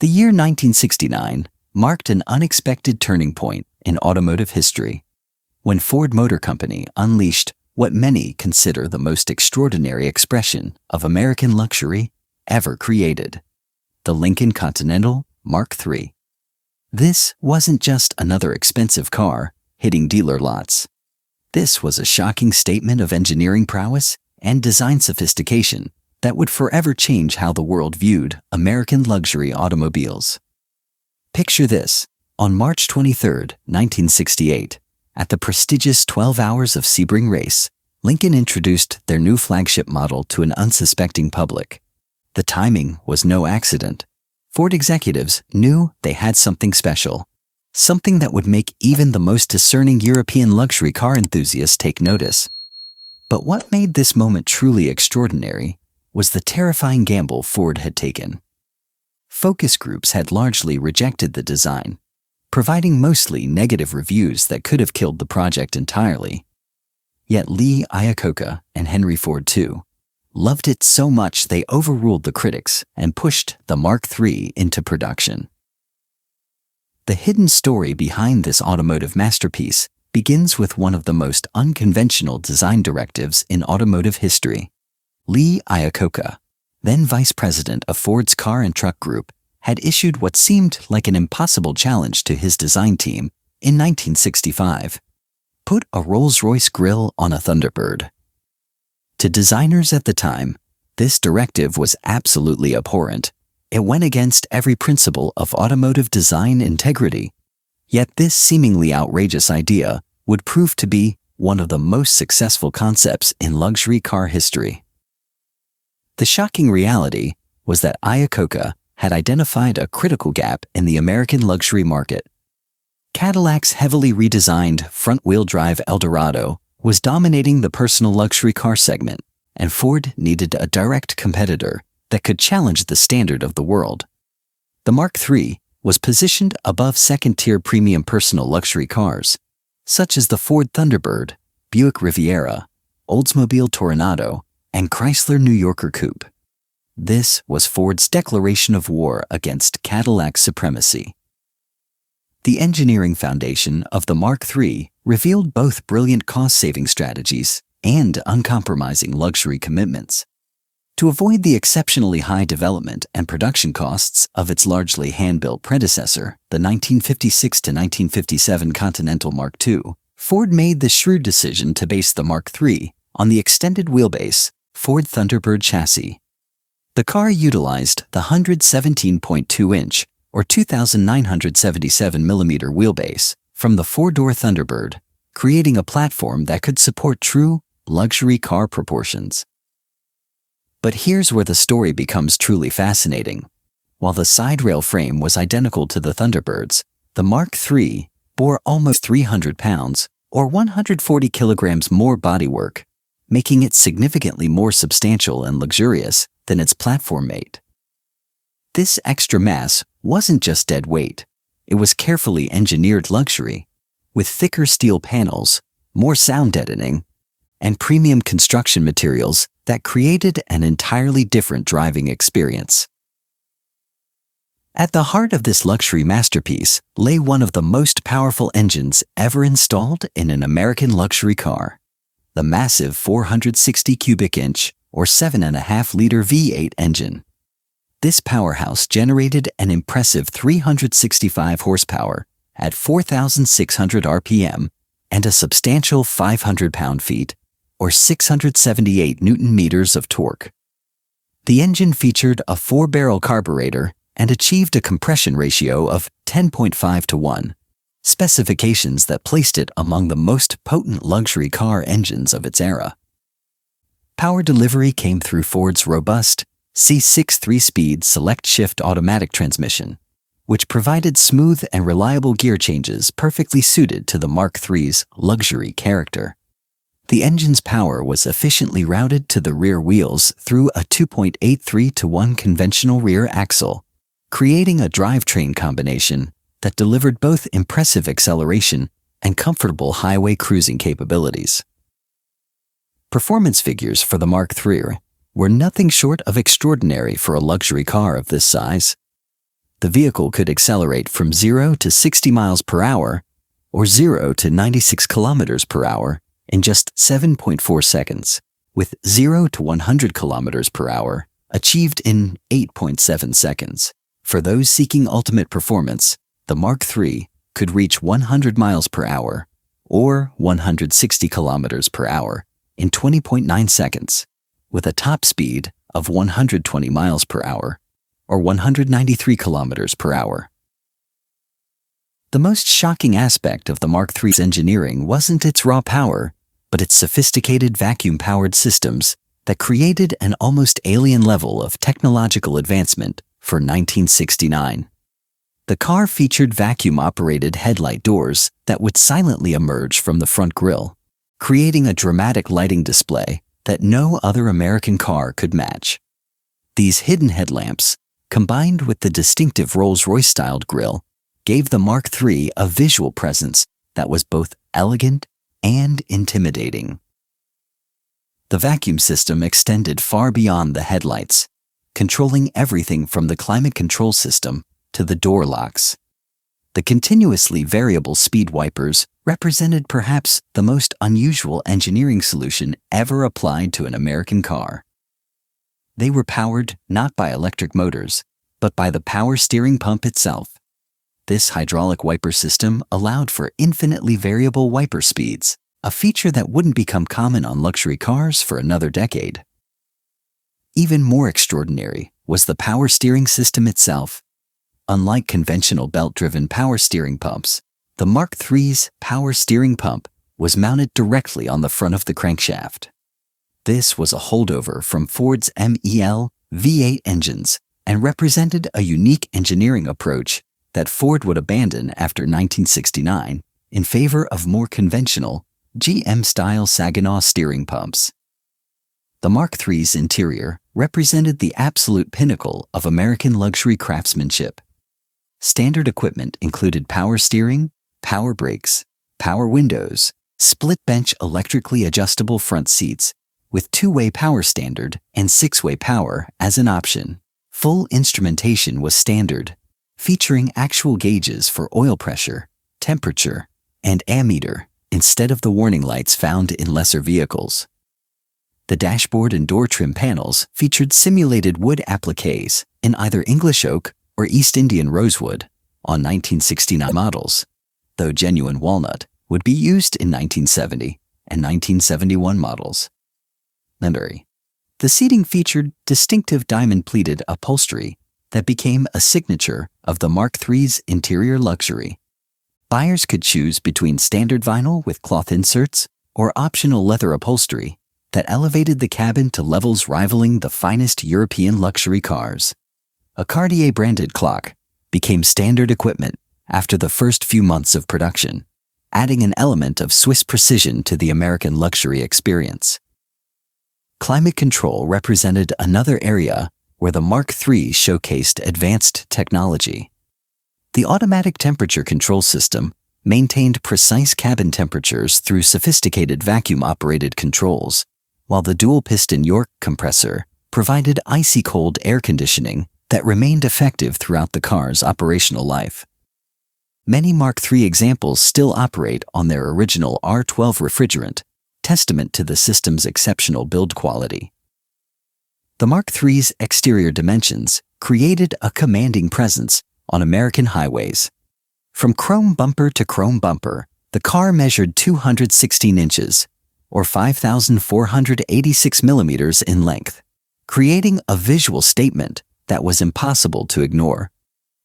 The year 1969 marked an unexpected turning point in automotive history, when Ford Motor Company unleashed what many consider the most extraordinary expression of American luxury ever created, the Lincoln Continental Mark III. This wasn't just another expensive car hitting dealer lots. This was a shocking statement of engineering prowess and design sophistication that would forever change how the world viewed American luxury automobiles. Picture this: on March 23, 1968, at the prestigious 12 Hours of Sebring race, Lincoln introduced their new flagship model to an unsuspecting public. The timing was no accident. Ford executives knew they had something special, something that would make even the most discerning European luxury car enthusiasts take notice. But what made this moment truly extraordinary was the terrifying gamble Ford had taken. Focus groups had largely rejected the design, providing mostly negative reviews that could have killed the project entirely. Yet Lee Iacocca and Henry Ford II loved it so much they overruled the critics and pushed the Mark III into production. The hidden story behind this automotive masterpiece begins with one of the most unconventional design directives in automotive history. Lee Iacocca, then vice president of Ford's Car and Truck Group, had issued what seemed like an impossible challenge to his design team in 1965. Put a Rolls-Royce grille on a Thunderbird. To designers at the time, this directive was absolutely abhorrent. It went against every principle of automotive design integrity. Yet this seemingly outrageous idea would prove to be one of the most successful concepts in luxury car history. The shocking reality was that Iacocca had identified a critical gap in the American luxury market. Cadillac's heavily redesigned front-wheel drive Eldorado was dominating the personal luxury car segment, and Ford needed a direct competitor that could challenge the standard of the world. The Mark III was positioned above second-tier premium personal luxury cars, such as the Ford Thunderbird, Buick Riviera, Oldsmobile Toronado, and Chrysler New Yorker Coupe. This was Ford's declaration of war against Cadillac's supremacy. The engineering foundation of the Mark III revealed both brilliant cost-saving strategies and uncompromising luxury commitments. To avoid the exceptionally high development and production costs of its largely hand-built predecessor, the 1956 to 1957 Continental Mark II, Ford made the shrewd decision to base the Mark III on the extended wheelbase Ford Thunderbird chassis. The car utilized the 117.2-inch or 2,977 mm wheelbase from the four-door Thunderbird, creating a platform that could support true luxury car proportions. But here's where the story becomes truly fascinating. While the side rail frame was identical to the Thunderbird's, the Mark III bore almost 300 pounds or 140 kilograms more bodywork, making it significantly more substantial and luxurious than its platform mate. This extra mass wasn't just dead weight, it was carefully engineered luxury, with thicker steel panels, more sound deadening, and premium construction materials that created an entirely different driving experience. At the heart of this luxury masterpiece lay one of the most powerful engines ever installed in an American luxury car, the massive 460 cubic inch or 7.5-liter V8 engine. This powerhouse generated an impressive 365 horsepower at 4,600 RPM and a substantial 500 pound-feet or 678 Newton-meters of torque. The engine featured a 4-barrel carburetor and achieved a compression ratio of 10.5 to 1, specifications that placed it among the most potent luxury car engines of its era. Power delivery came through Ford's robust C6 3-speed select-shift automatic transmission, which provided smooth and reliable gear changes perfectly suited to the Mark III's luxury character. The engine's power was efficiently routed to the rear wheels through a 2.83 to 1 conventional rear axle, creating a drivetrain combination that delivered both impressive acceleration and comfortable highway cruising capabilities. Performance figures for the Mark III were nothing short of extraordinary for a luxury car of this size. The vehicle could accelerate from 0 to 60 miles per hour or 0 to 96 kilometers per hour in just 7.4 seconds, with 0 to 100 kilometers per hour achieved in 8.7 seconds. For those seeking ultimate performance, the Mark III could reach 100 miles per hour or 160 kilometers per hour in 20.9 seconds, with a top speed of 120 miles per hour or 193 kilometers per hour. The most shocking aspect of the Mark III's engineering wasn't its raw power, but its sophisticated vacuum-powered systems that created an almost alien level of technological advancement for 1969. The car featured vacuum-operated headlight doors that would silently emerge from the front grille, creating a dramatic lighting display that no other American car could match. These hidden headlamps, combined with the distinctive Rolls-Royce-styled grille, gave the Mark III a visual presence that was both elegant and intimidating. The vacuum system extended far beyond the headlights, controlling everything from the climate control system to the door locks. The continuously variable speed wipers represented perhaps the most unusual engineering solution ever applied to an American car. They were powered not by electric motors, but by the power steering pump itself. This hydraulic wiper system allowed for infinitely variable wiper speeds, a feature that wouldn't become common on luxury cars for another decade. Even more extraordinary was the power steering system itself. Unlike conventional belt-driven power steering pumps, the Mark III's power steering pump was mounted directly on the front of the crankshaft. This was a holdover from Ford's MEL V8 engines and represented a unique engineering approach that Ford would abandon after 1969 in favor of more conventional GM-style Saginaw steering pumps. The Mark III's interior represented the absolute pinnacle of American luxury craftsmanship. Standard equipment included power steering, power brakes, power windows, split-bench electrically adjustable front seats with two-way power standard and six-way power as an option. Full instrumentation was standard, featuring actual gauges for oil pressure, temperature, and ammeter instead of the warning lights found in lesser vehicles. The dashboard and door trim panels featured simulated wood appliques in either English oak or East Indian rosewood on 1969 models, though genuine walnut would be used in 1970 and 1971 models. The seating featured distinctive diamond-pleated upholstery that became a signature of the Mark III's interior luxury. Buyers could choose between standard vinyl with cloth inserts or optional leather upholstery that elevated the cabin to levels rivaling the finest European luxury cars. A Cartier-branded clock became standard equipment after the first few months of production, adding an element of Swiss precision to the American luxury experience. Climate control represented another area where the Mark III showcased advanced technology. The automatic temperature control system maintained precise cabin temperatures through sophisticated vacuum-operated controls, while the dual-piston York compressor provided icy cold air conditioning that remained effective throughout the car's operational life. Many Mark III examples still operate on their original R12 refrigerant, testament to the system's exceptional build quality. The Mark III's exterior dimensions created a commanding presence on American highways. From chrome bumper to chrome bumper, the car measured 216 inches, or 5,486 millimeters in length, creating a visual statement that was impossible to ignore.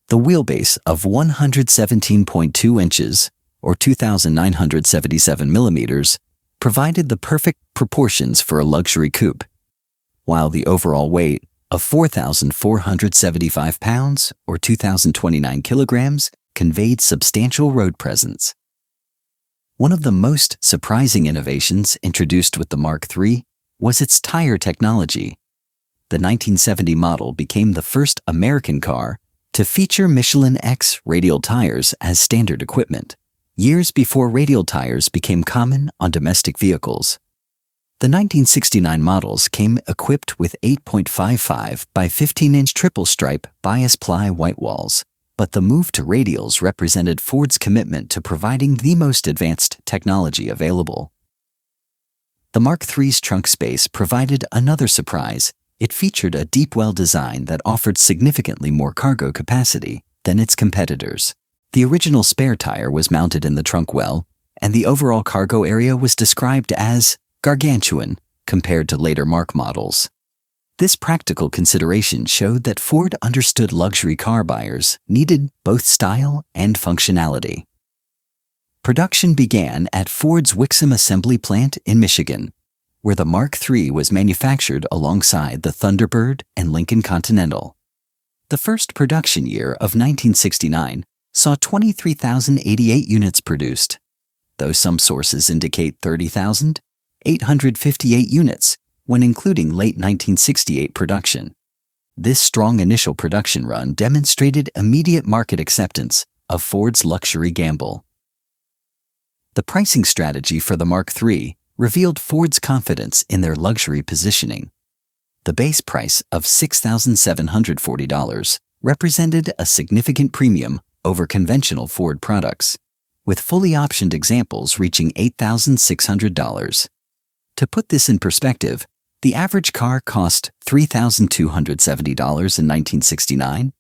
The wheelbase of 117.2 inches, or 2,977 millimeters, provided the perfect proportions for a luxury coupe, while the overall weight of 4,475 pounds, or 2,029 kilograms, conveyed substantial road presence. One of the most surprising innovations introduced with the Mark III was its tire technology. The 1970 model became the first American car to feature Michelin X radial tires as standard equipment, years before radial tires became common on domestic vehicles. The 1969 models came equipped with 8.55 by 15-inch triple-stripe bias ply white walls, But the move to radials represented Ford's commitment to providing the most advanced technology available. The Mark III's trunk space provided another surprise. It featured a deep well design that offered significantly more cargo capacity than its competitors. The original spare tire was mounted in the trunk well, and the overall cargo area was described as gargantuan compared to later Mark models. This practical consideration showed that Ford understood luxury car buyers needed both style and functionality. Production began at Ford's Wixom Assembly Plant in Michigan, where the Mark III was manufactured alongside the Thunderbird and Lincoln Continental. The first production year of 1969 saw 23,088 units produced, though some sources indicate 30,858 units when including late 1968 production. This strong initial production run demonstrated immediate market acceptance of Ford's luxury gamble. The pricing strategy for the Mark III revealed Ford's confidence in their luxury positioning. The base price of $6,740 represented a significant premium over conventional Ford products, with fully optioned examples reaching $8,600. To put this in perspective, the average car cost $3,270 in 1969,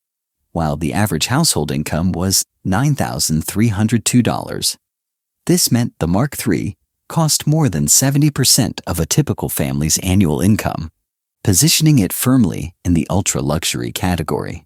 while the average household income was $9,302. This meant the Mark III cost more than 70% of a typical family's annual income, positioning it firmly in the ultra-luxury category.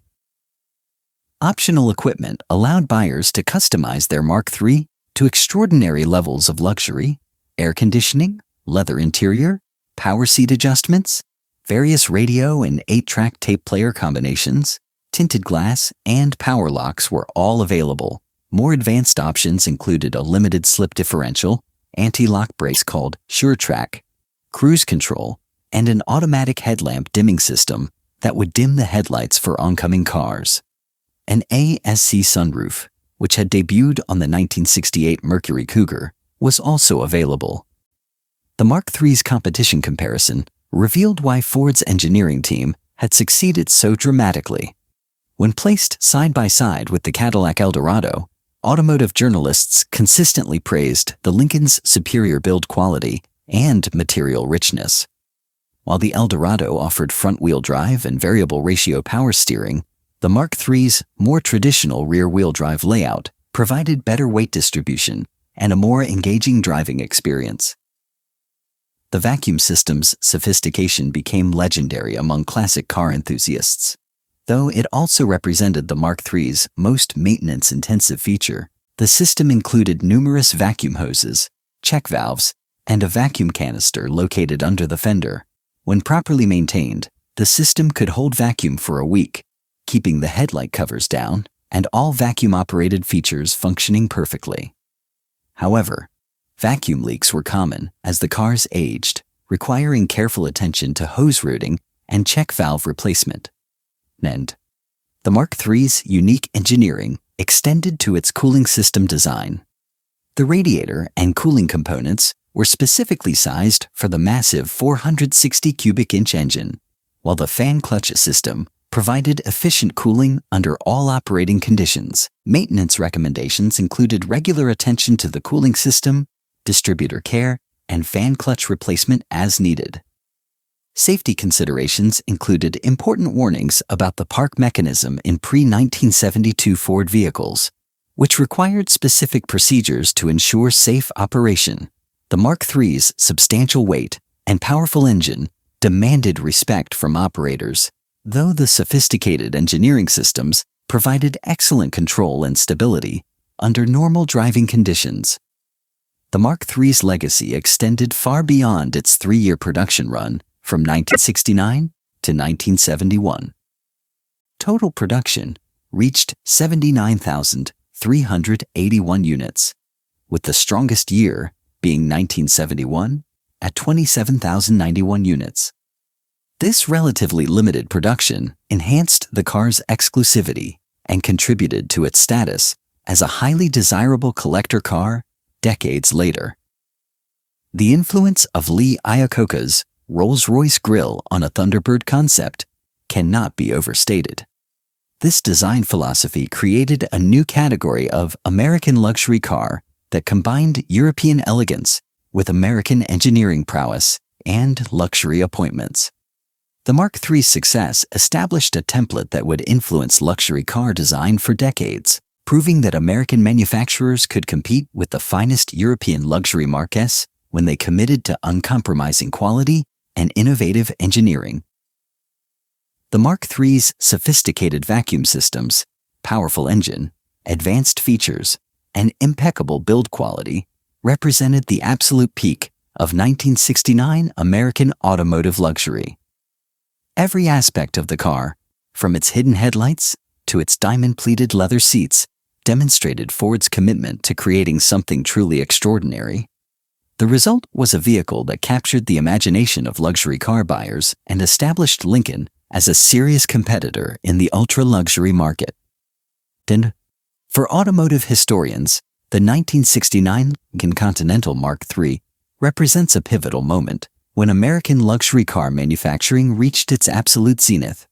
Optional equipment allowed buyers to customize their Mark III to extraordinary levels of luxury: air conditioning, leather interior, power seat adjustments, various radio and 8-track tape player combinations, tinted glass, and power locks were all available. More advanced options included a limited slip differential, anti-lock brakes called SureTrack, cruise control, and an automatic headlamp dimming system that would dim the headlights for oncoming cars. An ASC sunroof, which had debuted on the 1968 Mercury Cougar, was also available. The Mark III's competition comparison revealed why Ford's engineering team had succeeded so dramatically. When placed side by side with the Cadillac Eldorado, automotive journalists consistently praised the Lincoln's superior build quality and material richness. While the Eldorado offered front-wheel drive and variable ratio power steering, the Mark III's more traditional rear-wheel drive layout provided better weight distribution and a more engaging driving experience. The vacuum system's sophistication became legendary among classic car enthusiasts, though it also represented the Mark III's most maintenance-intensive feature. The system included numerous vacuum hoses, check valves, and a vacuum canister located under the fender. When properly maintained, the system could hold vacuum for a week, keeping the headlight covers down and all vacuum-operated features functioning perfectly. However, vacuum leaks were common as the cars aged, requiring careful attention to hose routing and check valve replacement. And the Mark III's unique engineering extended to its cooling system design. The radiator and cooling components were specifically sized for the massive 460 cubic inch engine, while the fan clutch system provided efficient cooling under all operating conditions. Maintenance recommendations included regular attention to the cooling system, distributor care, and fan clutch replacement as needed. Safety considerations included important warnings about the park mechanism in pre-1972 Ford vehicles, which required specific procedures to ensure safe operation. The Mark III's substantial weight and powerful engine demanded respect from operators, though the sophisticated engineering systems provided excellent control and stability under normal driving conditions. The Mark III's legacy extended far beyond its 3-year production run from 1969 to 1971. Total production reached 79,381 units, with the strongest year being 1971 at 27,091 units. This relatively limited production enhanced the car's exclusivity and contributed to its status as a highly desirable collector car decades later. The influence of Lee Iacocca's Rolls-Royce grille on a Thunderbird concept cannot be overstated. This design philosophy created a new category of American luxury car that combined European elegance with American engineering prowess and luxury appointments. The Mark III's success established a template that would influence luxury car design for decades, proving that American manufacturers could compete with the finest European luxury marques when they committed to uncompromising quality and innovative engineering. The Mark III's sophisticated vacuum systems, powerful engine, advanced features, and impeccable build quality represented the absolute peak of 1969 American automotive luxury. Every aspect of the car, from its hidden headlights to its diamond-pleated leather seats, demonstrated Ford's commitment to creating something truly extraordinary. The result was a vehicle that captured the imagination of luxury car buyers and established Lincoln as a serious competitor in the ultra-luxury market. For automotive historians, the 1969 Lincoln Continental Mark III represents a pivotal moment when American luxury car manufacturing reached its absolute zenith.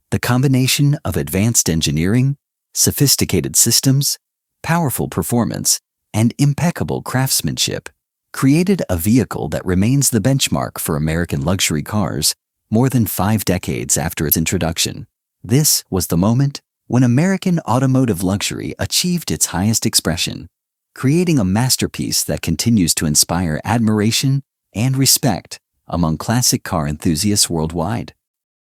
The combination of advanced engineering, sophisticated systems, powerful performance, and impeccable craftsmanship created a vehicle that remains the benchmark for American luxury cars more than 5 decades after its introduction. This was the moment when American automotive luxury achieved its highest expression, creating a masterpiece that continues to inspire admiration and respect among classic car enthusiasts worldwide.